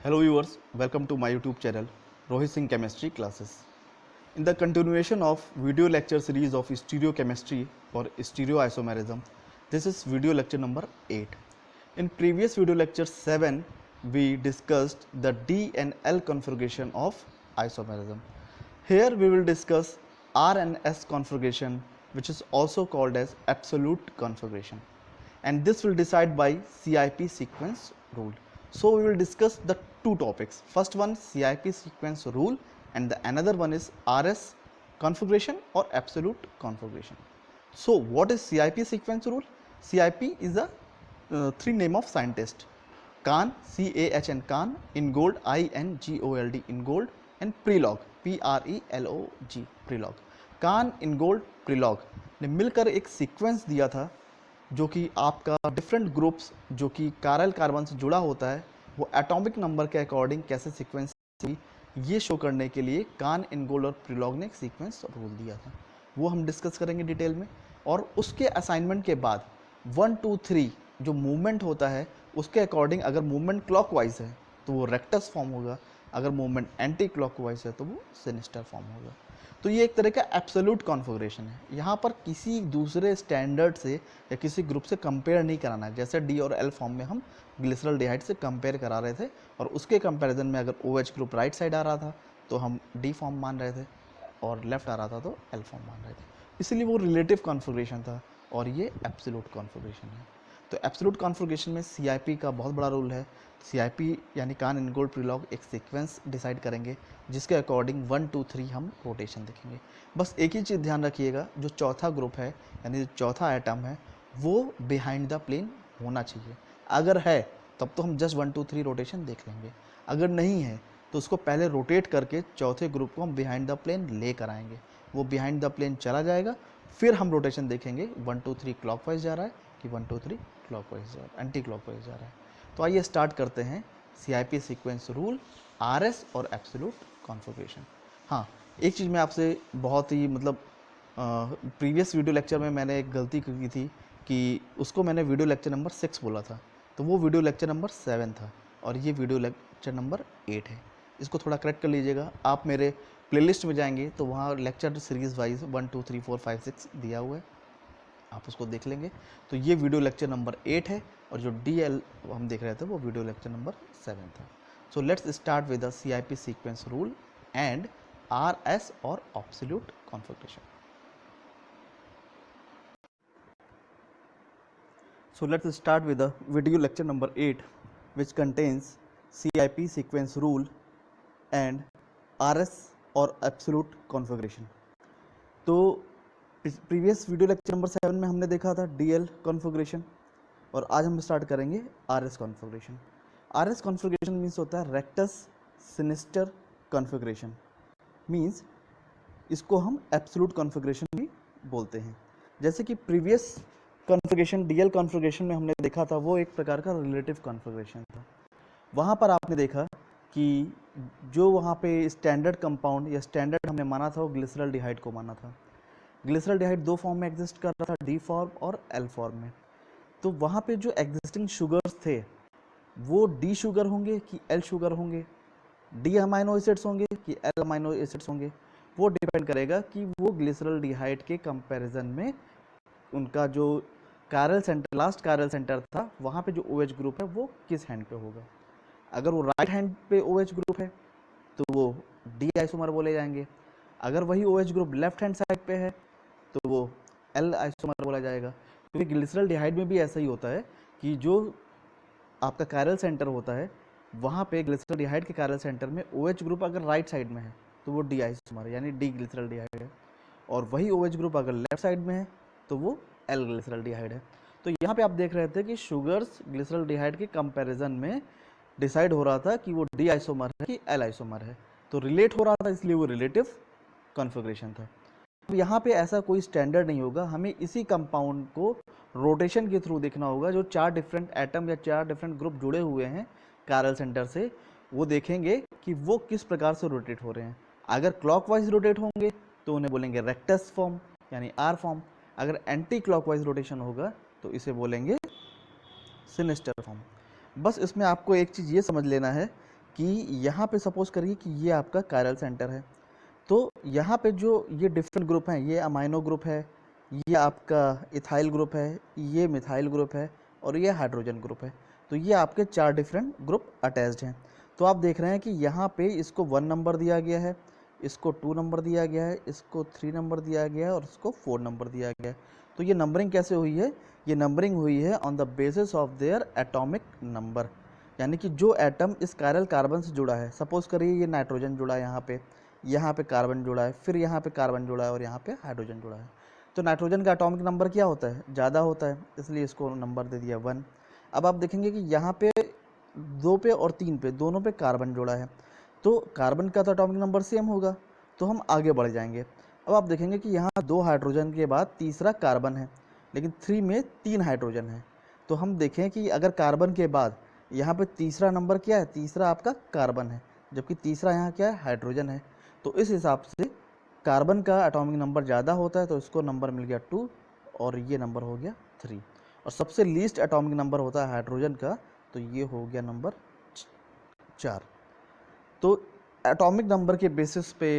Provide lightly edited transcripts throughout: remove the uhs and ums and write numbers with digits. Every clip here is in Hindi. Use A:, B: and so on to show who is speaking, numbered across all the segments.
A: Hello viewers, welcome to my YouTube channel Rohit Singh Chemistry Classes. In the continuation of video lecture series of stereochemistry or stereoisomerism, this is video lecture number 8. In previous video lecture 7, we discussed the D and L configuration of isomerism. Here we will discuss R and S configuration, which is also called as absolute configuration, and this will decide by CIP sequence rule. So we will discuss the two topics. First one, CIP sequence rule, and the another one is RS configuration or absolute configuration. So what is CIP sequence rule? CIP is a three name of scientist: Kahn, CAHN Kahn, Ingold, INGOLD Ingold, and Prelog, PRELOG Prelog. कान, इनगोल्ड, प्रिलॉग ने मिलकर एक सीक्वेंस दिया था जो कि आपका डिफरेंट ग्रुप्स जो कि कायरल कार्बन से जुड़ा होता है वो एटॉमिक नंबर के अकॉर्डिंग कैसे सीक्वेंस ये शो करने के लिए कान, इनगोल्ड और प्रिलॉग ने एक सीक्वेंस रूल दिया था। वो हम डिस्कस करेंगे डिटेल में। और उसके असाइनमेंट के बाद 1 2 3 जो मूवमेंट होता है उसके अकॉर्डिंग अगर मूवमेंट क्लॉकवाइज है तो वो रेक्टस फॉर्म होगा, अगर मूवमेंट एंटी क्लॉकवाइज है तो वो सिनिस्टर फॉर्म होगा। तो ये एक तरह का एब्सोल्यूट कॉन्फ़िगरेशन है। यहाँ पर किसी दूसरे स्टैंडर्ड से या किसी ग्रुप से कंपेयर नहीं कराना है। जैसे डी और एल फॉर्म में हम ग्लिसरॉल्डिहाइड से कंपेयर करा रहे थे और उसके कंपैरिजन में अगर OH ग्रुप राइट साइड आ रहा था तो हम डी फॉर्म मान रहे थे और लेफ्ट आ रहा था तो एल फॉर्म मान रहे थे। इसलिए वो रिलेटिव कॉन्फ़िगरेशन था और ये एब्सोल्यूट कॉन्फ़िगरेशन है। तो एब्सोल्यूट कॉन्फ़िगरेशन में CIP का बहुत बड़ा रोल है। CIP यानी कान, इनगोल्ड, प्रिलॉग एक सीक्वेंस डिसाइड करेंगे जिसके अकॉर्डिंग 1 2 3 हम रोटेशन देखेंगे। बस एक ही चीज़ ध्यान रखिएगा, जो चौथा ग्रुप है यानी जो चौथा आइटम है वो बिहाइंड द प्लेन होना चाहिए। अगर है तब तो हम जस्ट 1 2 3 रोटेशन देख लेंगे, अगर नहीं है तो उसको पहले रोटेट करके चौथे ग्रुप को हम बिहाइंड द प्लेन लेकर आएंगे। वो बिहाइंड द प्लेन चला जाएगा, फिर हम रोटेशन देखेंगे 1 2 3 क्लॉकवाइज जा रहा है कि 1 2 3 क्लॉकवाइज जा रहा है, एंटी क्लॉकवाइज जा रहा है। तो आइए स्टार्ट करते हैं CIP सीक्वेंस रूल, RS और एब्सोल्यूट कॉन्फ़िगरेशन। हाँ, एक चीज़ मैं आपसे बहुत ही प्रीवियस वीडियो लेक्चर में मैंने एक गलती की थी कि उसको मैंने वीडियो लेक्चर नंबर 6 बोला था, तो वो वीडियो लेक्चर नंबर 7 था और ये वीडियो लेक्चर नंबर 8 है। इसको थोड़ा करेक्ट कर लीजिएगा। आप मेरे प्लेलिस्ट में जाएंगे तो वहाँ लेक्चर सीरीज़ वाइज 1 2 3 4 5 6 दिया हुआ है, आप उसको देख लेंगे। तो ये वीडियो लेक्चर नंबर 8 है और जो DL हम देख रहे थे वो वीडियो लेक्चर नंबर 7 था। So let's start with the CIP sequence rule and RS और absolute configuration. So let's start with the video lecture number 8 which contains CIP sequence rule and RS और absolute configuration। तो प्रीवियस वीडियो लेक्चर नंबर 7 में हमने देखा था DL कॉन्फ़िगरेशन और आज हम स्टार्ट करेंगे RS configuration. RS configuration means होता है रेक्टस सिनिस्टर कॉन्फ़िगरेशन, मीन्स इसको हम एब्सोल्यूट कॉन्फ़िगरेशन भी बोलते हैं। जैसे कि प्रीवियस कॉन्फ़िगरेशन DL कॉन्फ़िगरेशन में हमने देखा था वो एक प्रकार का रिलेटिव कॉन्फ़िगरेशन था। वहाँ पर आपने देखा कि जो वहाँ पे स्टैंडर्ड कंपाउंड या स्टैंडर्ड हमने माना था वो ग्लिसरॉल्डिहाइड को माना था। ग्लिसरॉल्डिहाइड दो फॉर्म में एग्जिस्ट कर रहा था, D फॉर्म और L फॉर्म में। तो वहाँ पे जो एग्जिस्टिंग शुगर्स थे वो D शुगर होंगे कि L शुगर होंगे, D अमाइनो एसिड्स होंगे कि L अमाइनो एसिड्स होंगे, वो डिपेंड करेगा कि वो ग्लिसरॉल्डिहाइड के कंपैरिजन में उनका जो chiral centre, last chiral centre था वहाँ पे जो OH ग्रुप है वो किस हैंड पे होगा। अगर वो राइट हैंड पे OH ग्रुप है तो वो D आइसोमर बोले जाएंगे, अगर वही OH group left hand side पे है तो वो L आइसोमर बोला जाएगा। क्योंकि ग्लिसरॉल्डिहाइड में भी ऐसा ही होता है कि जो आपका कायरल सेंटर होता है वहाँ पे ग्लिसरॉल्डिहाइड के कायरल सेंटर में OH ग्रुप अगर राइट साइड में है तो वो D आइसोमर यानी D ग्लिसरॉल्डिहाइड है, और वही OH ग्रुप अगर लेफ्ट साइड में है तो वो L ग्लिसरॉल्डिहाइड है। तो यहाँ पे आप देख रहे थे कि शुगर्स ग्लिसरॉल्डिहाइड के कंपैरिजन में डिसाइड हो रहा था कि वो D आइसोमर है कि L आइसोमर है, तो रिलेट हो रहा था, इसलिए वो रिलेटिव कॉन्फ़िगरेशन था। अब यहाँ पे ऐसा कोई स्टैंडर्ड नहीं होगा, हमें इसी कंपाउंड को रोटेशन के थ्रू देखना होगा। जो 4 डिफरेंट एटम या 4 डिफरेंट ग्रुप जुड़े हुए हैं कायरल सेंटर से, वो देखेंगे कि वो किस प्रकार से रोटेट हो रहे हैं। अगर क्लॉकवाइज रोटेट होंगे तो उन्हें बोलेंगे रेक्टस फॉर्म यानी R फॉर्म, अगर एंटी क्लॉकवाइज रोटेशन होगा तो इसे बोलेंगे सिनिस्टर फॉर्म। बस इसमें आपको एक चीज़ ये समझ लेना है कि यहाँ पे सपोज करिए कि ये आपका कायरल सेंटर है, तो यहाँ पे जो ये डिफरेंट ग्रुप हैं, ये अमाइनो ग्रुप है, ये आपका इथाइल ग्रुप है, ये मिथाइल ग्रुप है और ये हाइड्रोजन ग्रुप है। तो ये आपके 4 डिफरेंट ग्रुप अटैच्ड हैं। तो आप देख रहे हैं कि यहाँ पे इसको 1 नंबर दिया गया है, इसको 2 नंबर दिया गया है, इसको 3 नंबर दिया गया है और इसको 4 नंबर दिया गया है। तो ये नंबरिंग कैसे हुई है? ये नंबरिंग हुई है on the basis of their atomic number, यानी कि जो एटम इस कायरल कार्बन से जुड़ा है। सपोज करिए ये नाइट्रोजन जुड़ा है यहाँ पे कार्बन जुड़ा है, फिर यहाँ पे कार्बन जुड़ा है और यहाँ पे हाइड्रोजन जुड़ा है। तो नाइट्रोजन का एटॉमिक नंबर क्या होता है? ज़्यादा होता है, इसलिए इसको नंबर दे दिया 1। अब आप देखेंगे कि यहाँ पे 2 पे और 3 पे दोनों पे कार्बन जुड़ा है, तो कार्बन का तो एटॉमिक नंबर सेम होगा, तो हम आगे बढ़ जाएंगे। अब आप देखेंगे कि यहाँ 2 हाइड्रोजन के बाद तीसरा कार्बन है, लेकिन 3 में 3 हाइड्रोजन है। तो हम देखें कि अगर कार्बन के बाद यहाँ पे तीसरा नंबर क्या है? तीसरा आपका कार्बन है, जबकि तीसरा यहाँ क्या है? हाइड्रोजन है। तो इस हिसाब से कार्बन का एटॉमिक नंबर ज़्यादा होता है, तो इसको नंबर मिल गया 2 और ये नंबर हो गया 3। और सबसे लीस्ट एटॉमिक नंबर होता है हाइड्रोजन का, तो ये हो गया नंबर 4। तो एटॉमिक नंबर के बेसिस पे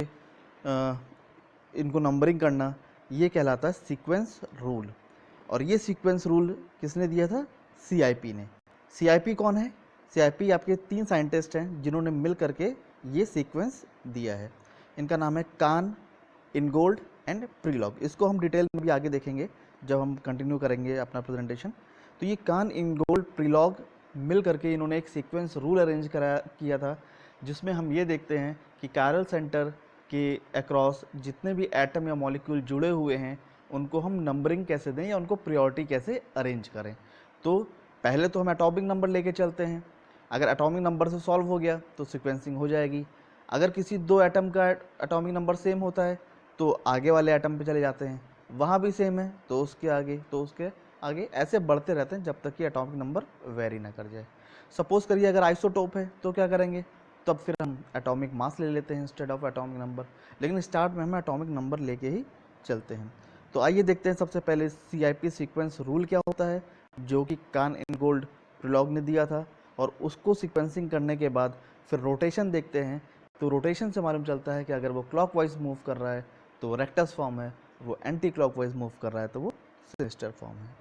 A: इनको नंबरिंग करना ये कहलाता है सीक्वेंस रूल। और ये सीक्वेंस रूल किसने दिया था? CIP ने। CIP कौन है? CIP आपके 3 साइंटिस्ट हैं जिन्होंने मिल करके ये सीक्वेंस दिया है। इनका नाम है कान, इनगोल्ड एंड प्रीलॉग। इसको हम डिटेल में भी आगे देखेंगे जब हम कंटिन्यू करेंगे अपना प्रेजेंटेशन। तो ये कान, इनगोल्ड, प्रीलॉग मिल करके इन्होंने एक सीक्वेंस रूल अरेंज किया था, जिसमें हम ये देखते हैं कि कायरल सेंटर के अक्रॉस जितने भी एटम या मॉलिक्यूल जुड़े हुए हैं उनको हम नंबरिंग कैसे दें या उनको प्रायोरिटी कैसे अरेंज करें। तो पहले तो हम एटॉमिक नंबर लेके चलते हैं। अगर एटॉमिक नंबर से सॉल्व हो गया तो सीक्वेंसिंग हो जाएगी। अगर किसी 2 एटम का एटॉमिक नंबर सेम होता है तो आगे वाले एटम पे चले जाते हैं, वहाँ भी सेम है तो उसके आगे, तो उसके आगे, ऐसे बढ़ते रहते हैं जब तक कि एटॉमिक नंबर वेरी ना कर जाए। सपोज करिए अगर आइसोटोप है तो क्या करेंगे? तब फिर हम एटॉमिक मास ले लेते हैं इंस्टेड ऑफ एटॉमिक नंबर, लेकिन स्टार्ट में हम एटॉमिक नंबर लेके ही चलते हैं। तो आइए देखते हैं सबसे पहले CIP सीक्वेंस रूल क्या होता है, जो कि कान, इनगोल्ड, प्रीलॉग ने दिया था। और उसको सीक्वेंसिंग करने के बाद फिर रोटेशन देखते हैं। तो रोटेशन से मालूम चलता है कि अगर वो क्लॉकवाइज मूव कर रहा है तो वो रेक्टस फॉर्म है, वो एंटी क्लॉकवाइज मूव कर रहा है तो वो सिनिस्टर फॉर्म है।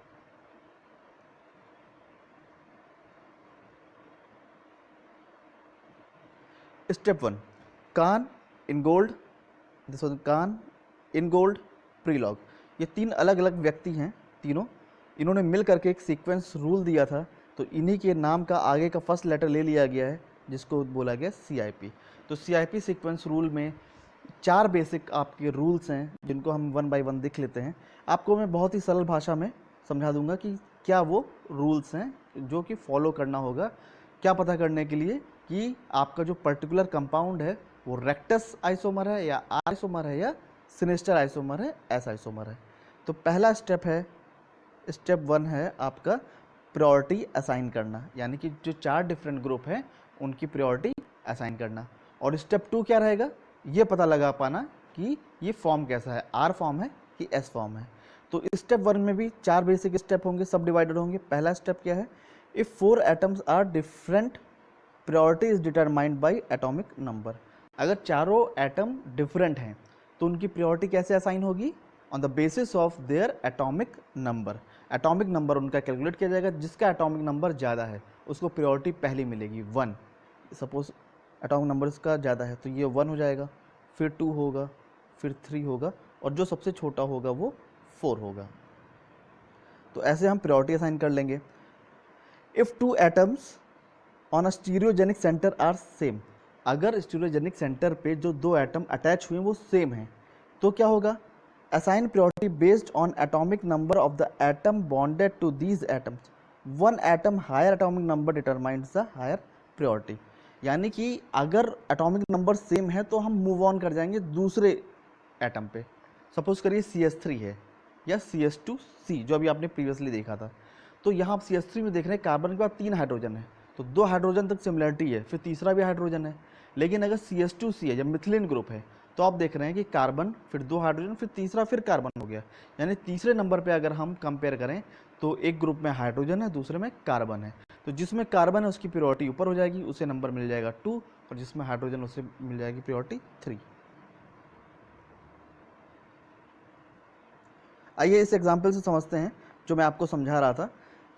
A: स्टेप 1, कान, इनगोल्ड, कान, इनगोल्ड, प्रीलॉग। ये 3 अलग अलग व्यक्ति हैं तीनों, इन्होंने मिल करके एक सीक्वेंस रूल दिया था। तो इन्हीं के नाम का आगे का फर्स्ट लेटर ले लिया गया है, जिसको बोला गया CIP। तो CIP सीक्वेंस रूल में 4 बेसिक आपके रूल्स हैं, जिनको हम 1 बाय 1 देख लेते हैं। आपको मैं बहुत ही सरल भाषा में समझा दूंगा कि क्या वो रूल्स हैं जो कि फॉलो करना होगा, क्या पता करने के लिए कि आपका जो पर्टिकुलर कंपाउंड है वो रेक्टस आइसोमर है या आर आइसोमर है या सिनिस्टर आइसोमर है, एस आइसोमर है। तो पहला स्टेप है, स्टेप 1 है आपका प्रायोरिटी असाइन करना, यानी कि जो 4 डिफरेंट ग्रुप हैं उनकी प्रायोरिटी असाइन करना। और स्टेप 2 क्या रहेगा? ये पता लगा पाना कि ये फॉर्म कैसा है, आर फॉर्म है कि एस फॉर्म है। तो स्टेप 1 में भी 4 बेसिक स्टेप होंगे, सब डिवाइडेड होंगे। पहला स्टेप क्या है? If 4 atoms are different, priority is determined by atomic number. अगर चारों एटम डिफरेंट हैं तो उनकी प्रायोरिटी कैसे असाइन होगी? On the basis of their atomic number. Atomic number उनका कैलकुलेट किया जाएगा, जिसका एटॉमिक नंबर ज़्यादा है उसको प्रायोरिटी पहली मिलेगी 1। सपोज एटॉमिक नंबर इसका ज़्यादा है तो ये 1 हो जाएगा, फिर 2 होगा, फिर 3 होगा और जो सबसे छोटा होगा वो 4 होगा। तो ऐसे हम प्रायोरिटी असाइन कर लेंगे। If 2 atoms on a stereogenic centre are same, अगर स्टीरियोजेनिक सेंटर पे जो 2 एटम अटैच हुए हैं वो सेम हैं तो क्या होगा? Assign priority based on atomic number of the atom bonded to these atoms, 1 atom higher atomic number determines the higher priority. यानी कि अगर एटॉमिक नंबर सेम है तो हम मूव ऑन कर जाएंगे दूसरे एटम पे। सपोज करिए CH3 है या CH2C जो अभी आपने प्रीवियसली देखा था। तो यहाँ आप CH3 में देख रहे हैं कार्बन के बाद 3 हाइड्रोजन है, तो 2 हाइड्रोजन तक सिमिलरिटी है, फिर तीसरा भी हाइड्रोजन है। लेकिन अगर CH2C है, जब मिथिलीन ग्रुप है, तो आप देख रहे हैं कि कार्बन, फिर 2 हाइड्रोजन, फिर तीसरा, फिर कार्बन हो गया। यानी तीसरे नंबर पे अगर हम कंपेयर करें तो एक ग्रुप में हाइड्रोजन है, दूसरे में कार्बन है। तो जिसमें कार्बन है उसकी प्रियोरिटी ऊपर हो जाएगी, उसे नंबर मिल जाएगा 2, और जिसमें हाइड्रोजन उसे मिल जाएगी प्रियोरिटी 3। आइए इस एग्जाम्पल से समझते हैं जो मैं आपको समझा रहा था।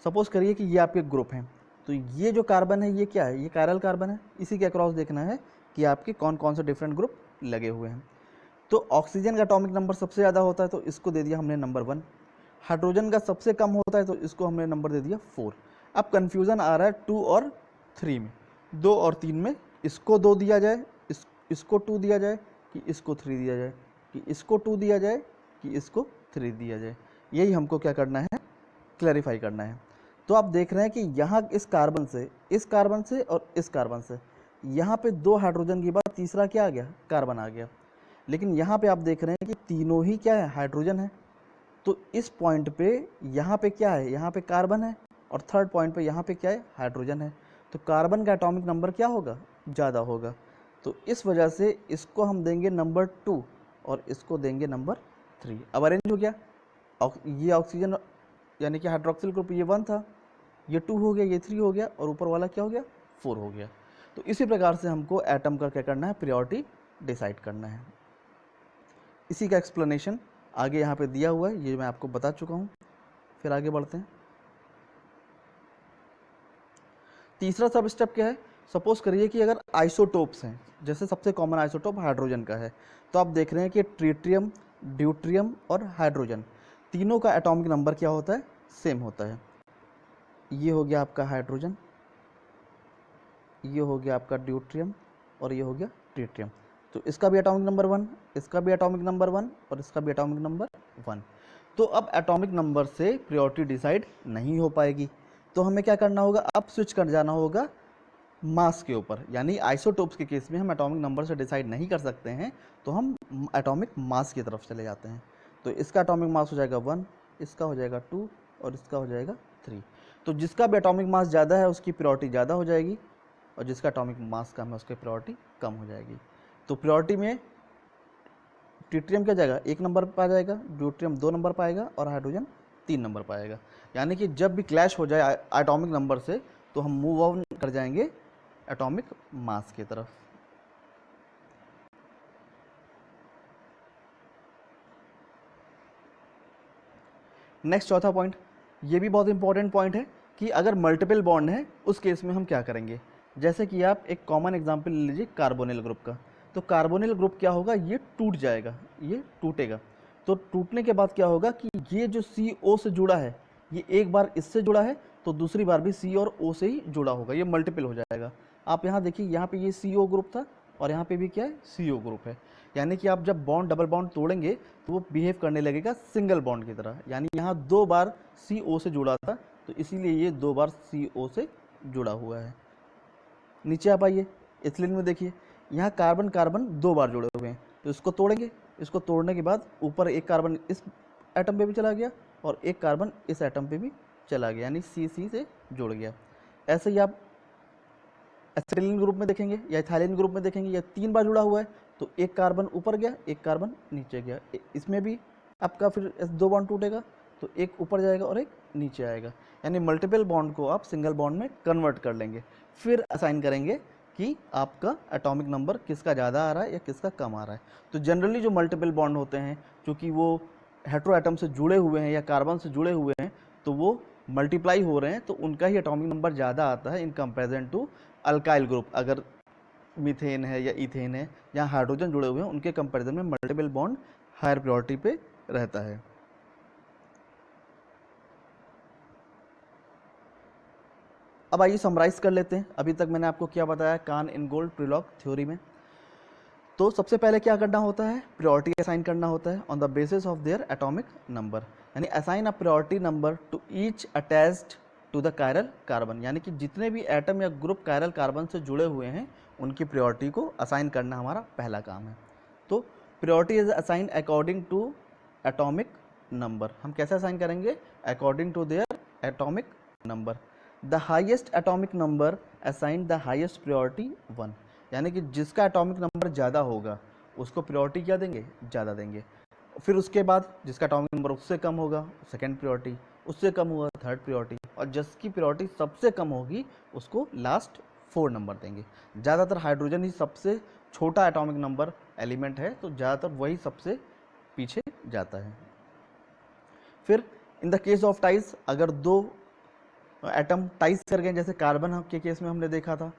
A: सपोज करिए कि ये आपके ग्रुप हैं, तो ये जो कार्बन है ये क्या है, ये कायरल कार्बन है। इसी के अक्रॉस देखना है कि आपके कौन कौन से डिफरेंट ग्रुप लगे हुए हैं। तो ऑक्सीजन का एटॉमिक नंबर सबसे ज़्यादा होता है तो इसको दे दिया हमने नंबर 1। हाइड्रोजन का सबसे कम होता है तो इसको हमने नंबर दे दिया 4। अब कन्फ्यूज़न आ रहा है 2 और 3 में, 2 और 3 में इसको 2 दिया जाए, इसको 2 दिया जाए, कि इसको 3 दिया जाए, कि इसको 2 दिया जाए, कि इसको 3 दिया जाए। यही हमको क्या करना है, क्लैरिफाई करना है। तो आप देख रहे हैं कि यहाँ इस कार्बन से, इस कार्बन से और इस कार्बन से यहाँ पे 2 हाइड्रोजन के बाद तीसरा क्या आ गया, कार्बन आ गया। लेकिन यहाँ पे आप देख रहे हैं कि तीनों ही क्या है, हाइड्रोजन है। तो इस पॉइंट पे यहाँ पे क्या है, यहाँ पे कार्बन है, और थर्ड पॉइंट पे यहाँ पे क्या है, हाइड्रोजन है। तो कार्बन का एटॉमिक नंबर क्या होगा, ज़्यादा होगा। तो इस वजह से इसको हम देंगे नंबर 2 और इसको देंगे नंबर 3। अब अरेंज हो गया, ये ऑक्सीजन यानी कि हाइड्रोक्सिल ग्रुप ये 1 था, ये 2 हो गया, ये 3 हो गया, और ऊपर वाला क्या हो गया, 4 हो गया। तो इसी प्रकार से हमको एटम का क्या करना है, प्रायोरिटी डिसाइड करना है। इसी का एक्सप्लेनेशन आगे यहाँ पे दिया हुआ है, ये मैं आपको बता चुका हूँ। फिर आगे बढ़ते हैं। तीसरा सब स्टेप क्या है, सपोज करिए कि अगर आइसोटोप्स हैं, जैसे सबसे कॉमन आइसोटोप हाइड्रोजन का है, तो आप देख रहे हैं कि ट्रिटियम, ड्यूट्रियम और हाइड्रोजन तीनों का एटॉमिक नंबर क्या होता है, सेम होता है। ये हो गया आपका हाइड्रोजन, ये हो गया आपका ड्यूट्रियम, और ये हो गया ट्रिटियम। तो इसका भी एटॉमिक नंबर 1, इसका भी एटॉमिक नंबर 1, और इसका भी एटॉमिक नंबर 1। तो अब एटॉमिक नंबर से प्रायोरिटी डिसाइड नहीं हो पाएगी, तो हमें क्या करना होगा, अब स्विच कर जाना होगा मास के ऊपर। यानी आइसोटोप्स के केस में हम एटॉमिक नंबर से डिसाइड नहीं कर सकते हैं, तो हम एटॉमिक मास की तरफ चले जाते हैं। तो इसका एटॉमिक मास हो जाएगा 1, इसका हो जाएगा 2, और इसका हो जाएगा 3। तो जिसका भी एटॉमिक मास ज़्यादा है उसकी प्रायोरिटी ज़्यादा हो जाएगी, और जिसका एटॉमिक मास कम है उसकी प्रायोरिटी कम हो जाएगी। तो प्रायोरिटी में ट्रिटियम क्या जाएगा, 1 नंबर पर आ जाएगा, ड्यूट्रियम 2 नंबर पाएगा, और हाइड्रोजन 3 नंबर पाएगा। यानी कि जब भी क्लैश हो जाए एटॉमिक नंबर से तो हम मूव ऑन कर जाएंगे एटॉमिक मास की तरफ। नेक्स्ट चौथा पॉइंट, ये भी बहुत इंपॉर्टेंट पॉइंट है कि अगर मल्टीपल बॉन्ड है उस केस में हम क्या करेंगे। जैसे कि आप एक कॉमन एग्जांपल ले लीजिए कार्बोनिल ग्रुप का। तो कार्बोनिल ग्रुप क्या होगा, ये टूट जाएगा, ये टूटेगा। तो टूटने के बाद क्या होगा कि ये जो CO से जुड़ा है, ये एक बार इससे जुड़ा है तो दूसरी बार भी C और O से ही जुड़ा होगा, ये मल्टीपल हो जाएगा। आप यहाँ देखिए, यहाँ पे ये CO ग्रुप था और यहाँ पे भी क्या है, CO ग्रुप है। यानी कि आप जब बॉन्ड डबल बॉन्ड तोड़ेंगे तो वो बिहेव करने लगेगा सिंगल बॉन्ड की तरह। यानी यहाँ 2 बार CO से जुड़ा था तो इसीलिए ये 2 बार CO से जुड़ा हुआ है। नीचे आप आइए, इथिलीन में देखिए, यहाँ कार्बन कार्बन 2 बार जुड़े हुए हैं, तो इसको तोड़ेंगे। इसको तोड़ने के बाद ऊपर एक कार्बन इस एटम पे भी चला गया और एक कार्बन इस एटम पे भी चला गया, यानी C से जुड़ गया। ऐसे ही आप एसिटिलीन ग्रुप में देखेंगे या इथाइलिन ग्रुप में देखेंगे, यह 3 बार जुड़ा हुआ है, तो एक कार्बन ऊपर गया, एक कार्बन नीचे गया। इसमें भी आपका फिर 2 बॉन्ड टूटेगा, तो एक ऊपर जाएगा और एक नीचे आएगा। यानी मल्टीपल बॉन्ड को आप सिंगल बॉन्ड में कन्वर्ट कर लेंगे, फिर असाइन करेंगे कि आपका एटॉमिक नंबर किसका ज़्यादा आ रहा है या किसका कम आ रहा है। तो जनरली जो मल्टीपल बॉन्ड होते हैं, क्योंकि वो हेटेरो एटम से जुड़े हुए हैं या कार्बन से जुड़े हुए हैं, तो वो मल्टीप्लाई हो रहे हैं, तो उनका ही एटॉमिक नंबर ज़्यादा आता है in comparison to alkyl group. अगर मीथेन है या इथेन है या हाइड्रोजन जुड़े हुए हैं, उनके कंपैरिजन में मल्टीपल बॉन्ड हायर प्रायोरिटी पे रहता है। अब आइए समराइज कर लेते हैं। अभी तक मैंने आपको क्या बताया कान इनगोल्ड प्रिलॉग थ्योरी में। तो सबसे पहले क्या करना होता है, प्रायोरिटी असाइन करना होता है on the basis of their atomic number. यानी assign a priority number to each attached to the chiral carbon. यानी कि जितने भी एटम या ग्रुप कायरल कार्बन से जुड़े हुए हैं उनकी प्रायोरिटी को असाइन करना हमारा पहला काम है। तो priority is assign according to atomic number. हम कैसे असाइन करेंगे, according to their atomic number. The highest atomic number assign the highest priority 1। यानी कि जिसका एटॉमिक नंबर ज़्यादा होगा उसको प्रायोरिटी क्या देंगे, ज़्यादा देंगे। फिर उसके बाद जिसका एटॉमिक नंबर उससे कम होगा सेकेंड प्रायोरिटी, उससे कम हुआ थर्ड प्रायोरिटी, और जिसकी प्रायोरिटी सबसे कम होगी उसको लास्ट 4 नंबर देंगे। ज़्यादातर हाइड्रोजन ही सबसे छोटा एटॉमिक नंबर एलिमेंट है, तो ज़्यादातर वही सबसे पीछे जाता है। फिर in the case of ties, अगर दो एटम टाइज कर गए, जैसे कार्बन के केस में हमने देखा था,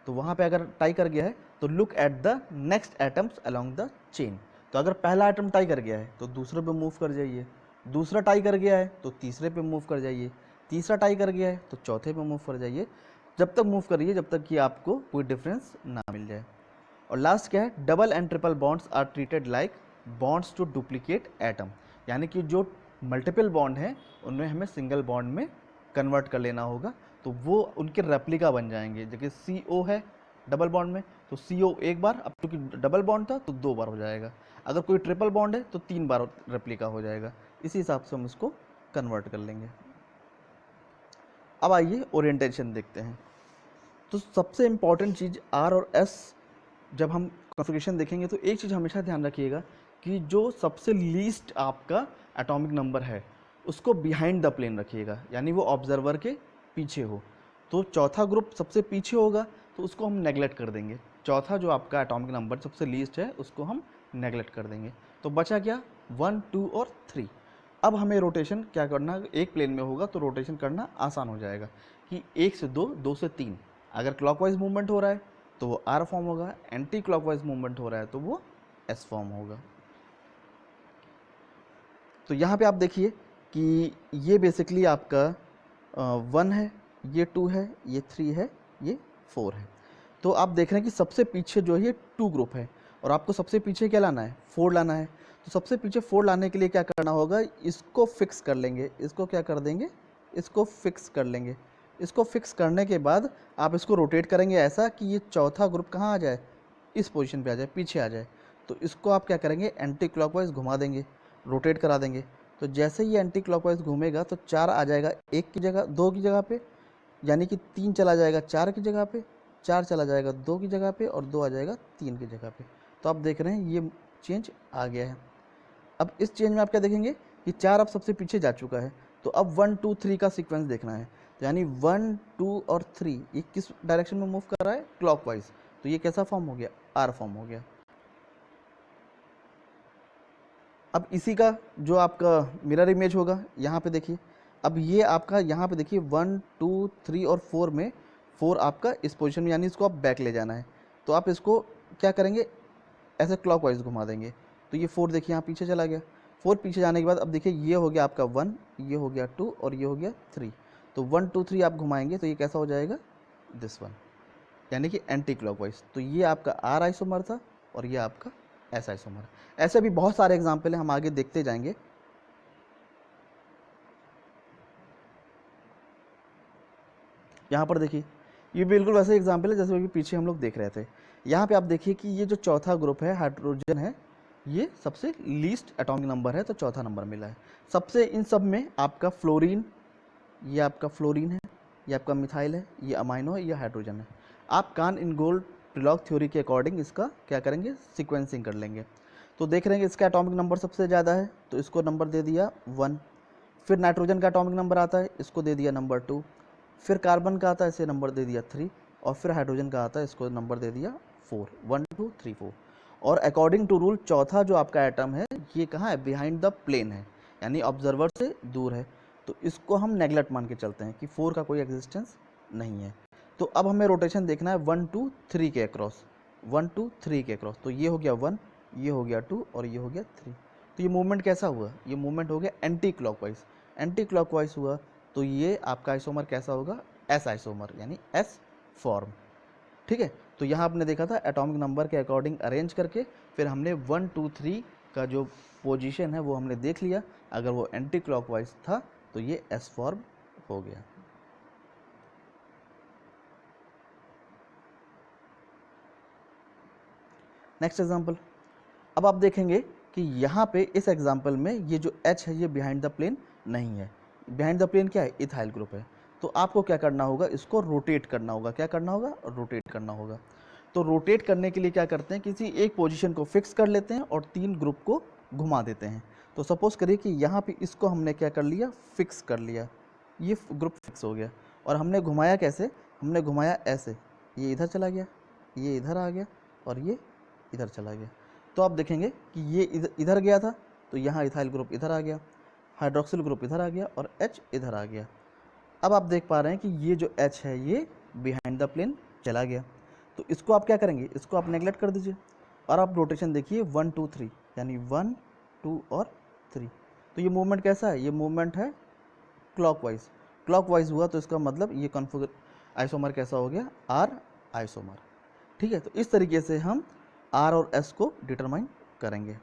A: तो वहाँ पे अगर टाई कर गया है तो look at the next atoms along the chain. तो अगर पहला एटम टाई कर गया है तो दूसरे पे मूव कर जाइए, दूसरा टाई कर गया है तो तीसरे पे मूव कर जाइए, तीसरा टाई कर गया है तो चौथे पे मूव कर जाइए, जब तक मूव करिए जब तक कि आपको कोई डिफरेंस ना मिल जाए। और लास्ट क्या है, double and triple bonds are treated like bonds to duplicate atom, यानी कि जो मल्टीपल बॉन्ड हैं उनमें हमें सिंगल बॉन्ड में कन्वर्ट कर लेना होगा, तो वो उनके रेप्लिका बन जाएंगे। जैसे CO है डबल बॉन्ड में, तो CO एक बार, अब क्योंकि डबल बॉन्ड था तो 2 बार हो जाएगा। अगर कोई ट्रिपल बॉन्ड है तो 3 बार रेप्लिका हो जाएगा। इसी हिसाब से हम इसको कन्वर्ट कर लेंगे। अब आइए ओरिएंटेशन देखते हैं। तो सबसे इम्पॉर्टेंट चीज़ R और S जब हम कॉन्फ़िगरेशन देखेंगे तो एक चीज़ हमेशा ध्यान रखिएगा कि जो सबसे लीस्ट आपका एटॉमिक नंबर है उसको बिहाइंड द प्लेन रखिएगा, यानी वो ऑब्जर्वर के पीछे हो। तो चौथा ग्रुप सबसे पीछे होगा तो उसको हम नेगलेक्ट कर देंगे। चौथा जो आपका एटॉमिक नंबर सबसे लीस्ट है उसको हम नेगलेक्ट कर देंगे। तो बचा क्या, 1, 2 और 3। अब हमें रोटेशन क्या करना, एक प्लेन में होगा तो रोटेशन करना आसान हो जाएगा कि 1 से 2, 2 से 3। अगर क्लॉकवाइज मूवमेंट हो रहा है तो वो R फॉर्म होगा, एंटी क्लॉकवाइज मूवमेंट हो रहा है तो वो S फॉर्म होगा। तो यहाँ पे आप देखिए कि ये बेसिकली आपका 1 है, ये 2 है, ये 3 है, ये 4 है। तो आप देख रहे हैं कि सबसे पीछे जो है ये 2 ग्रुप है और आपको सबसे पीछे क्या लाना है, 4 लाना है। तो सबसे पीछे 4 लाने के लिए क्या करना होगा, इसको फिक्स कर लेंगे, इसको क्या कर देंगे, इसको फिक्स कर लेंगे। इसको फिक्स करने के बाद आप इसको रोटेट करेंगे ऐसा कि ये चौथा ग्रुप कहाँ आ जाए, इस पोजीशन पे आ जाए, पीछे आ जाए। तो इसको आप क्या करेंगे, एंटी क्लॉकवाइज घुमा देंगे, रोटेट करा देंगे। तो जैसे ही एंटी क्लॉकवाइज घूमेगा तो 4 आ जाएगा 1 की जगह, 2 की जगह पे, यानी कि 3 चला जाएगा 4 की जगह पे, 4 चला जाएगा 2 की जगह पे और 2 आ जाएगा 3 की जगह पे। तो आप देख रहे हैं ये चेंज आ गया है। अब इस चेंज में आप क्या देखेंगे कि 4 अब सबसे पीछे जा चुका है, तो अब 1, 2, 3 का सीक्वेंस देखना है। तो यानी 1, 2 और 3 ये किस डायरेक्शन में मूव कर रहा है, क्लॉकवाइज। तो ये कैसा फॉर्म हो गया, R फॉर्म हो गया। अब इसी का जो आपका मिरर इमेज होगा यहाँ पे देखिए, अब ये आपका यहाँ पे देखिए 1, 2, 3 और 4 में 4 आपका इस पोजीशन में, यानी इसको आप बैक ले जाना है। तो आप इसको क्या करेंगे, ऐसे क्लॉकवाइज घुमा देंगे। तो ये 4 देखिए यहाँ पीछे चला गया। 4 पीछे जाने के बाद अब देखिए ये हो गया आपका 1, ये हो गया 2 और ये हो गया 3। तो 1, 2, 3 आप घुमाएंगे तो ये कैसा हो जाएगा, दिस वन, यानी कि एंटी क्लॉकवाइज। तो ये आपका R आइसोमर था और ये आपका S आइसोमर। ऐसे भी बहुत सारे एग्जाम्पल हैं, हम आगे देखते जाएंगे। यहाँ पर देखिए ये बिल्कुल वैसे एग्जाम्पल है जैसे कि पीछे हम लोग देख रहे थे। यहाँ पे आप देखिए कि ये जो चौथा ग्रुप है हाइड्रोजन है, ये सबसे लीस्ट एटॉमिक नंबर है तो चौथा नंबर मिला है। सबसे इन सब में आपका फ्लोरीन, ये आपका फ्लोरीन है, ये आपका मिथाइल है, ये अमाइनो है, ये हाइड्रोजन है। आप कान इन गोल्ड प्रिलॉग थ्योरी के अकॉर्डिंग इसका क्या करेंगे, सीक्वेंसिंग कर लेंगे। तो देख रहे हैं इसका एटॉमिक नंबर सबसे ज़्यादा है तो इसको नंबर दे दिया 1। फिर नाइट्रोजन का एटॉमिक नंबर आता है, इसको दे दिया नंबर 2। फिर कार्बन का आता है, इसे नंबर दे दिया 3। और फिर हाइड्रोजन का आता है, इसको नंबर दे दिया 4, 1, 2, 3, 4। और अकॉर्डिंग टू रूल चौथा जो आपका एटम है ये कहाँ है, बिहाइंड द प्लेन है, यानी ऑब्जर्वर से दूर है। तो इसको हम नेगलेक्ट मान के चलते हैं कि 4 का कोई एग्जिस्टेंस नहीं है। तो अब हमें रोटेशन देखना है 1, 2, 3 के अक्रॉस, 1, 2, 3 के अक्रॉस। तो ये हो गया 1, ये हो गया 2 और ये हो गया 3। तो ये मूवमेंट कैसा हुआ, ये मूवमेंट हो गया एंटी क्लॉकवाइज। एंटी क्लॉकवाइज हुआ तो ये आपका आइसोमर कैसा होगा, S आइसोमर, यानी S फॉर्म। ठीक है, तो यहाँ आपने देखा था एटॉमिक नंबर के अकॉर्डिंग अरेंज करके फिर हमने 1, 2, 3 का जो पोजीशन है वो हमने देख लिया। अगर वो एंटी क्लॉकवाइज था तो ये S फॉर्म हो गया। नेक्स्ट एग्जांपल, अब आप देखेंगे कि यहाँ पे इस एग्जांपल में ये जो H है ये बिहाइंड द प्लेन नहीं है। बिहाइंड द प्लेन क्या है, इथाइल ग्रुप है। तो आपको क्या करना होगा, इसको रोटेट करना होगा। क्या करना होगा, रोटेट करना होगा। तो रोटेट करने के लिए क्या करते हैं, किसी एक पोजीशन को फिक्स कर लेते हैं और 3 ग्रुप को घुमा देते हैं। तो सपोज करिए कि यहाँ पे इसको हमने क्या कर लिया, फिक्स कर लिया। ये ग्रुप फिक्स हो गया। और हमने घुमाया कैसे, हमने घुमाया ऐसे, ये इधर चला गया, ये इधर आ गया और ये इधर चला गया। तो आप देखेंगे कि ये इधर गया था तो यहाँ इथाइल ग्रुप इधर आ गया, हाइड्रोक्सिल ग्रुप इधर आ गया और H इधर आ गया। अब आप देख पा रहे हैं कि ये जो H है ये बिहाइंड द प्लेन चला गया। तो इसको आप क्या करेंगे, इसको आप नेगलेक्ट कर दीजिए और आप रोटेशन देखिए 1 2 3, यानी 1 2 और 3। तो ये मूवमेंट कैसा है, ये मूवमेंट है क्लॉकवाइज। क्लॉकवाइज हुआ तो इसका मतलब ये कॉन्फिगर आइसोमर कैसा हो गया, R आइसोमर। ठीक है, तो इस तरीके से हम R और S को डिटरमाइन करेंगे।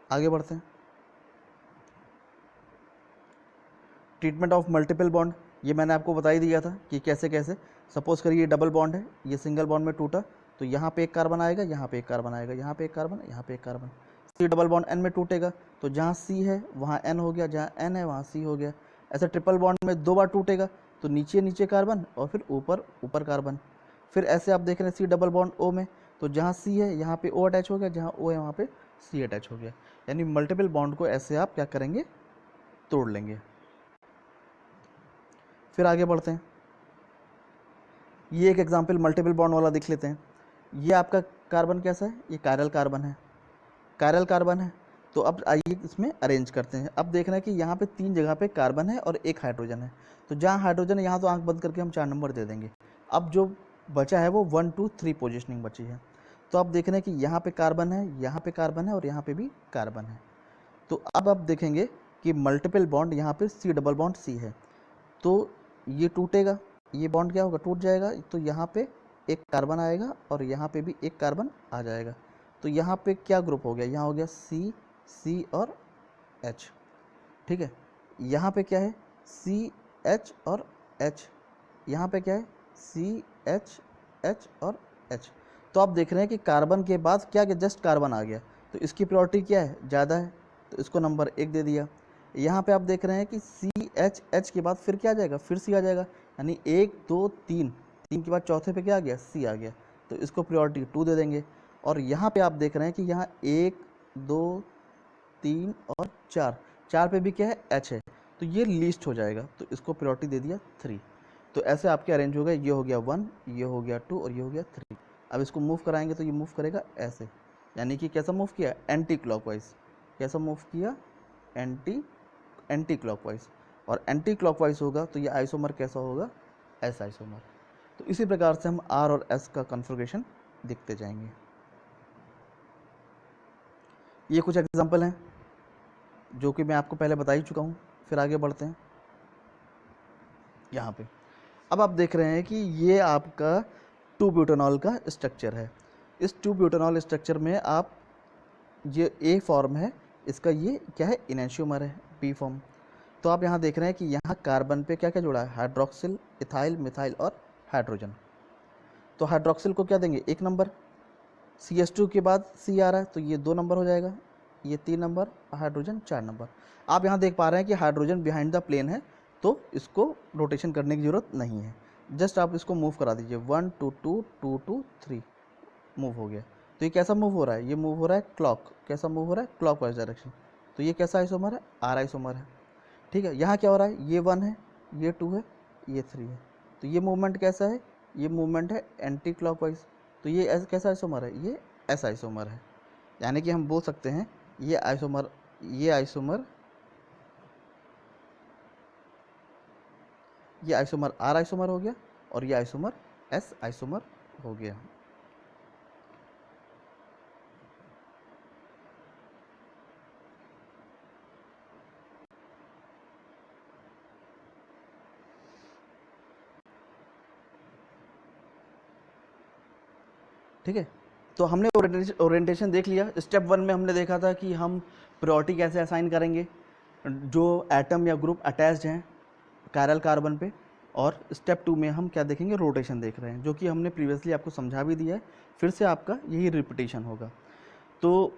A: आगे बढ़ते हैं। ट्रीटमेंट ऑफ मल्टीपल बॉन्ड, ये मैंने आपको बता ही दिया था कि कैसे कैसे। सपोज करिए डबल बॉन्ड है, ये सिंगल बॉन्ड में टूटा तो यहाँ पे एक कार्बन आएगा, यहाँ पे एक कार्बन आएगा, यहाँ पे एक कार्बन, यहाँ पे एक carbon. C double bond N में टूटेगा तो जहाँ C है वहाँ N हो गया, जहाँ N है वहाँ C हो गया। ऐसे ट्रिपल बॉन्ड में 2 बार टूटेगा तो नीचे नीचे कार्बन और फिर ऊपर ऊपर कार्बन। फिर ऐसे आप देख रहे हैं सी डबल बॉन्ड O में, तो जहाँ C है यहाँ पे O अटैच हो गया, जहाँ O है वहाँ पे C अटैच हो गया। यानी मल्टीपल बॉन्ड को ऐसे आप क्या करेंगे, तोड़ लेंगे। फिर आगे बढ़ते हैं। ये एक एग्जाम्पल मल्टीपल बॉन्ड वाला देख लेते हैं। ये आपका कार्बन कैसा है, ये कायरल कार्बन है, कायरल कार्बन है। तो अब आइए इसमें अरेंज करते हैं। अब देख रहे हैं कि यहाँ पे 3 जगह पे कार्बन है और एक हाइड्रोजन है। तो जहाँ हाइड्रोजन है यहाँ तो आंख बंद करके हम 4 नंबर दे देंगे। अब जो बचा है वो 1 2 3 पोजिशनिंग बची है। तो अब देख रहे हैं कि यहाँ पे कार्बन है, यहाँ पे कार्बन है और यहाँ पे भी कार्बन है। तो अब आप देखेंगे कि मल्टीपल बॉन्ड यहाँ पे C डबल बॉन्ड C है, तो ये टूटेगा, ये बॉन्ड क्या होगा, टूट जाएगा। तो यहाँ पे एक कार्बन आएगा और यहाँ पे भी एक कार्बन आ जाएगा। तो यहाँ पे क्या ग्रुप हो गया, यहाँ हो गया C C और H। ठीक है, यहाँ पे क्या है C H और H, यहाँ पे क्या है C H H और H। तो आप देख रहे हैं कि कार्बन के बाद क्या जस्ट कार्बन आ गया, तो इसकी प्रायोरिटी क्या है, ज़्यादा है, तो इसको नंबर 1 दे दिया। यहाँ पे आप देख रहे हैं कि C H H के बाद फिर क्या आ जाएगा, फिर C आ जाएगा, यानी 1 2 3, 3 के बाद चौथे पे क्या आ गया, C आ गया, तो इसको प्रायोरिटी 2 दे देंगे। और यहाँ पे आप देख रहे हैं कि यहाँ 1 2 3 और 4, 4 पे भी क्या है, H है, तो ये लीस्ट हो जाएगा, तो इसको प्रायोरिटी दे दिया 3। तो ऐसे आपके अरेंज हो गए, ये हो गया 1, ये हो गया 2 और ये हो गया 3। अब इसको मूव कराएंगे तो ये मूव करेगा ऐसे, यानी कि कैसा मूव किया, एंटी क्लॉकवाइज। कैसा मूव किया, एंटी क्लॉकवाइज। और एंटी क्लॉकवाइज होगा तो ये आइसोमर कैसा होगा, एस आइसोमर। तो इसी प्रकार से हम R और S का कॉन्फ़िगरेशन देखते जाएंगे। ये कुछ एग्जांपल हैं जो कि मैं आपको पहले बता ही चुका हूँ। फिर आगे बढ़ते हैं यहाँ पे। अब आप देख रहे हैं कि ये आपका 2 ब्यूटानॉल का स्ट्रक्चर है। इस 2 ब्यूटानॉल स्ट्रक्चर में आप ये A फॉर्म है, इसका ये क्या है, इनेंशियोमर है, B फॉर्म। तो आप यहाँ देख रहे हैं कि यहाँ कार्बन पे क्या क्या जुड़ा है, हाइड्रोक्सिल, इथाइल, मिथाइल और हाइड्रोजन। तो हाइड्रोक्सिल को क्या देंगे, 1 नंबर, CH2 के बाद C आ रहा है तो ये 2 नंबर हो जाएगा, ये 3 नंबर, हाइड्रोजन 4 नंबर। आप यहाँ देख पा रहे हैं कि हाइड्रोजन बिहाइंड द प्लेन है तो इसको रोटेशन करने की ज़रूरत नहीं है, जस्ट आप इसको मूव करा दीजिए, 1 2 2 2 2 3 मूव हो गया। तो ये कैसा मूव हो रहा है, ये मूव हो रहा है क्लॉक, कैसा मूव हो रहा है, क्लॉक वाइज डायरेक्शन। तो ये कैसा आइसोमर है, R आइसोमर है। ठीक है, यहाँ क्या हो रहा है, ये 1 है, ये 2 है, ये 3 है। तो ये मूवमेंट कैसा है, ये मूवमेंट है एंटी क्लॉकवाइज। तो ये कैसा आइसोमर है, ये एस आइसोमर है। यानी कि हम बोल सकते हैं ये आइसोमर ये आइसोमर R आइसोमर हो गया और ये आइसोमर S आइसोमर हो गया। ठीक है, तो हमने ओरिएंटेशन देख लिया। स्टेप 1 में हमने देखा था कि हम प्रायोरिटी कैसे असाइन करेंगे जो एटम या ग्रुप अटैच्ड हैं कायरल कार्बन पे। और स्टेप 2 में हम क्या देखेंगे, रोटेशन देख रहे हैं, जो कि हमने प्रीवियसली आपको समझा भी दिया है, फिर से आपका यही रिपीटेशन होगा। तो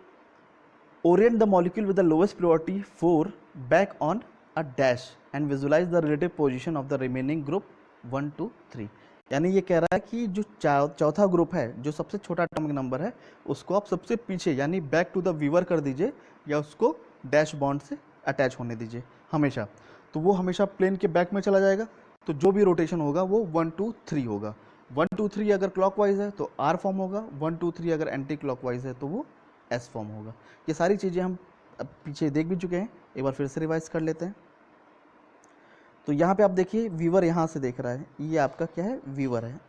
A: orient the molecule with the lowest priority 4 back on a dash and visualize the relative position of the remaining group 1 2 3। यानी ये कह रहा है कि जो चौथा ग्रुप है, जो सबसे छोटा एटॉमिक नंबर है, उसको आप सबसे पीछे यानी बैक टू द वीवर कर दीजिए या उसको डैश बॉन्ड से अटैच होने दीजिए हमेशा। तो वो हमेशा प्लेन के बैक में चला जाएगा, तो जो भी रोटेशन होगा वो 1 2 3 होगा। 1 2 3 अगर क्लॉकवाइज है तो आर फॉर्म होगा, 1 2 3 अगर एंटी क्लॉकवाइज है तो वो एस फॉर्म होगा। ये सारी चीज़ें हम अब पीछे देख भी चुके हैं, एक बार फिर से रिवाइज कर लेते हैं। तो यहाँ पे आप देखिए वीवर यहाँ से देख रहा है, ये आपका क्या है, वीवर है।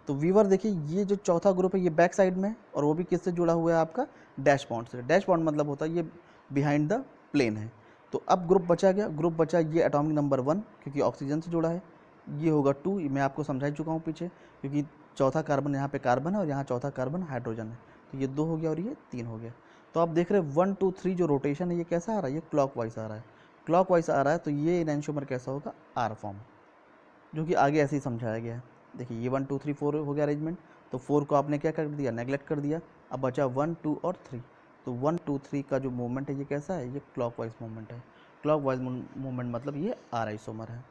A: तो वीवर देखिए ये जो चौथा ग्रुप है ये बैक साइड में है, और वो भी किससे जुड़ा हुआ है आपका, डैश बॉन्ड से। डैश बॉन्ड मतलब होता है ये बिहाइंड द प्लेन है। तो अब ग्रुप बचा गया, ग्रुप बचा ये एटॉमिक नंबर 1 क्योंकि ऑक्सीजन से जुड़ा है, ये होगा 2, मैं आपको समझा चुका हूँ पीछे, क्योंकि चौथा कार्बन यहाँ पे कार्बन है और यहाँ चौथा कार्बन हाइड्रोजन है, तो ये 2 हो गया और ये 3 हो गया। तो आप देख रहे हैं 1 2 3 जो रोटेशन है ये कैसा आ रहा है, ये क्लॉकवाइज आ रहा है। क्लॉकवाइज आ रहा है तो ये एनेंटियोमर कैसा होगा, आर फॉर्म, जो कि आगे ऐसे ही समझाया गया है। देखिए ये 1 2 3 4 हो गया अरेंजमेंट, तो 4 को आपने क्या कर दिया, नेगलेक्ट कर दिया। अब बचा 1 2 और 3, तो 1 2 3 का जो मूवमेंट है ये कैसा है, ये क्लॉकवाइज मूवमेंट है। क्लॉकवाइज मूवमेंट मतलब ये आर आइसोमर है।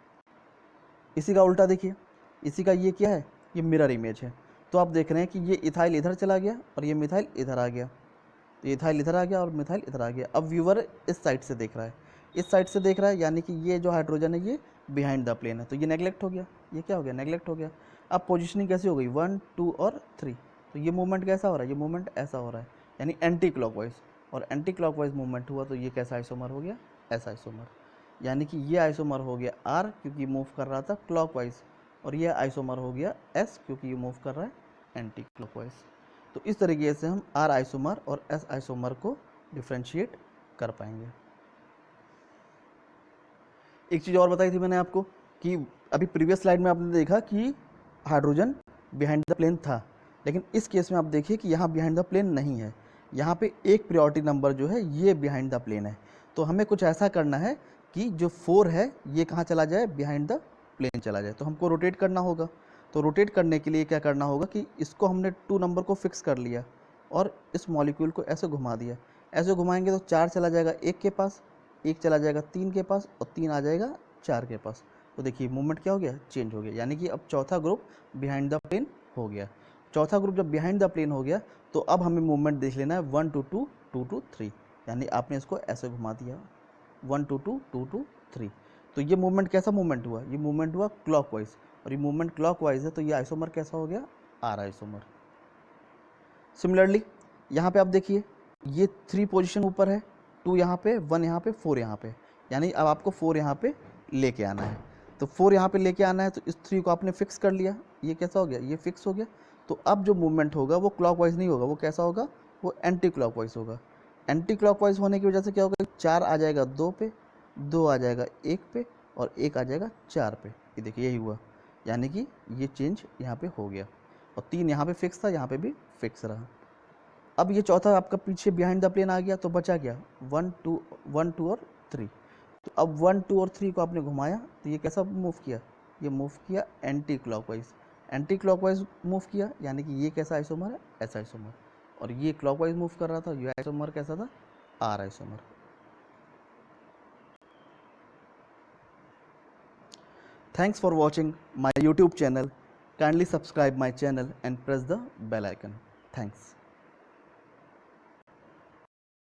A: इसी का उल्टा देखिए, इसी का ये क्या है, ये मिरर इमेज है। तो आप देख रहे हैं कि ये इथाइल इधर चला गया और ये मिथाइल इधर आ गया, तो इथाइल इधर आ गया और मिथाइल इधर आ गया। अब व्यूवर इस साइड से देख रहा है, इस साइड से देख रहा है, यानी कि ये जो हाइड्रोजन है ये बिहाइंड द प्लेन है, तो ये नेगलेक्ट हो गया, ये क्या हो गया, नेगलेक्ट हो गया। अब पोजीशनिंग कैसी हो गई, 1 2 और 3, तो ये मूवमेंट कैसा हो रहा है, ये मूवमेंट ऐसा हो रहा है, यानी एंटी क्लॉकवाइज। और एंटी क्लॉकवाइज मूवमेंट हुआ तो ये कैसा आइसोमर हो गया, ऐसा आइसोमर, यानी कि ये आइसोमर हो गया आर क्योंकि मूव कर रहा था क्लॉकवाइज, और ये आइसोमर हो गया एस क्योंकि ये मूव कर रहा है एंटी क्लॉकवाइज। तो इस तरीके से हम आर आइसोमर और एस आइसोमर को डिफ्रेंशिएट कर पाएंगे। एक चीज़ और बताई थी मैंने आपको कि अभी प्रीवियस स्लाइड में आपने देखा कि हाइड्रोजन बिहाइंड द प्लेन था, लेकिन इस केस में आप देखिए कि यहाँ बिहाइंड द प्लेन नहीं है, यहाँ पे एक प्रायोरिटी नंबर जो है ये बिहाइंड द प्लेन है। तो हमें कुछ ऐसा करना है कि जो 4 है ये कहाँ चला जाए, बिहाइंड द प्लेन चला जाए, तो हमको रोटेट करना होगा। तो रोटेट करने के लिए क्या करना होगा कि इसको हमने 2 नंबर को फिक्स कर लिया और इस मॉलिक्यूल को ऐसे घुमा दिया। ऐसे घुमाएंगे तो 4 चला जाएगा 1 के पास, 1 चला जाएगा 3 के पास और 3 आ जाएगा 4 के पास। तो देखिए मूवमेंट क्या हो गया, चेंज हो गया, यानी कि अब चौथा ग्रुप बिहाइंड द प्लेन हो गया। चौथा ग्रुप जब बिहाइंड द प्लेन हो गया तो अब हमें मूवमेंट देख लेना है 1 2 2 2 2 3, यानी आपने इसको ऐसे घुमा दिया 1 2 2 2 2 3। तो ये मूवमेंट कैसा मूवमेंट हुआ, ये मूवमेंट हुआ क्लॉकवाइज, और ये मूवमेंट क्लॉकवाइज है तो ये आइसोमर कैसा हो गया, आर आइसोमर। सिमिलरली यहाँ पे आप देखिए ये 3 पोजीशन ऊपर है, 2 यहाँ पे, 1 यहाँ पे, 4 यहाँ पे, यानी अब आपको 4 यहाँ पे लेके आना है। तो 4 यहाँ पे लेके आना है तो इस 3 को आपने फिक्स कर लिया, ये कैसा हो गया, ये फिक्स हो गया। तो अब जो मूवमेंट होगा वो क्लॉकवाइज नहीं होगा, वो कैसा होगा, वो एंटी क्लॉकवाइज होगा। एंटी क्लॉकवाइज होने की वजह से क्या होगा, 4 आ जाएगा 2 पे, 2 आ जाएगा 1 पे और 1 आ जाएगा 4 पे। ये देखिए यही हुआ, यानी कि ये चेंज यहाँ पे हो गया, और 3 यहाँ पे फिक्स था, यहाँ पे भी फिक्स रहा। अब ये चौथा आपका पीछे बिहाइंड द प्लेन आ गया तो बचा गया 1 2 और 3। तो अब 1 2 और 3 को आपने घुमाया तो ये कैसा मूव किया, ये मूव किया anti clockwise. Anti clockwise move किया यानी कि ये कैसा आइसोमर है, ऐसा आइसोमर, और ये क्लॉकवाइज मूव कर रहा था, ये आइसोमर कैसा था, R isomer. Thanks for watching my YouTube channel. Kindly subscribe my channel and press the bell icon. Thanks.